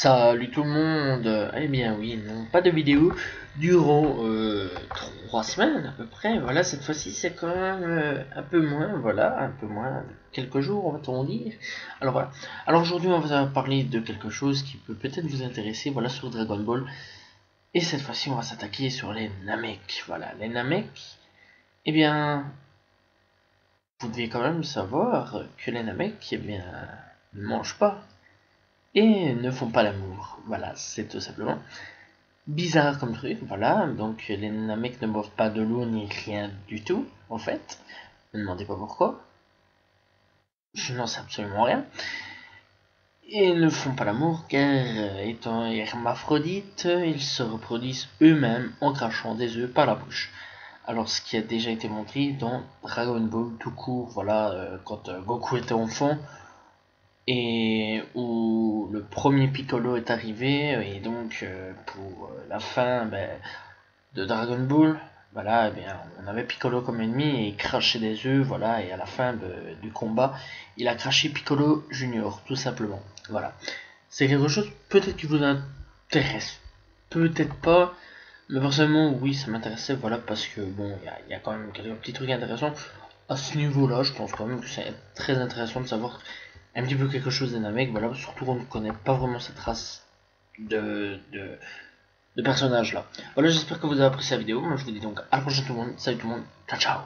Salut tout le monde. Eh bien oui, non, pas de vidéo durant 3 semaines à peu près. Voilà, cette fois-ci c'est quand même un peu moins, voilà, un peu moins, quelques jours on va-t-on dire. Alors voilà. Alors aujourd'hui on va parler de quelque chose qui peut peut-être vous intéresser, voilà, sur Dragon Ball. Et cette fois-ci on va s'attaquer sur les Namek. Voilà, les Namek. Eh bien, vous devez quand même savoir que les Namek, eh bien, ne mangent pas et ne font pas l'amour. Voilà, c'est tout simplement bizarre comme truc, voilà. Donc les Namek ne boivent pas de l'eau ni rien du tout, en fait. Ne me demandez pas pourquoi. Je n'en sais absolument rien. Et ne font pas l'amour car, étant hermaphrodites, ils se reproduisent eux-mêmes en crachant des œufs par la bouche. Alors, ce qui a déjà été montré dans Dragon Ball tout court, voilà, quand Goku était enfant, et où le premier Piccolo est arrivé, et donc pour la fin de Dragon Ball, voilà, eh bien, on avait Piccolo comme ennemi et il crachait des œufs, voilà, et à la fin du combat, il a craché Piccolo Junior, tout simplement. Voilà. C'est quelque chose peut-être qui vous intéresse, peut-être pas, mais personnellement, oui, ça m'intéressait, voilà, parce que bon, il y a quand même quelques petits trucs intéressants à ce niveau-là. Je pense quand même que c'est très intéressant de savoir un petit peu quelque chose des Namek, voilà, surtout qu'on ne connaît pas vraiment cette race de, de, de personnages là. Voilà, j'espère que vous avez apprécié la vidéo. Moi, je vous dis donc à la prochaine tout le monde. Salut tout le monde. Ciao, ciao.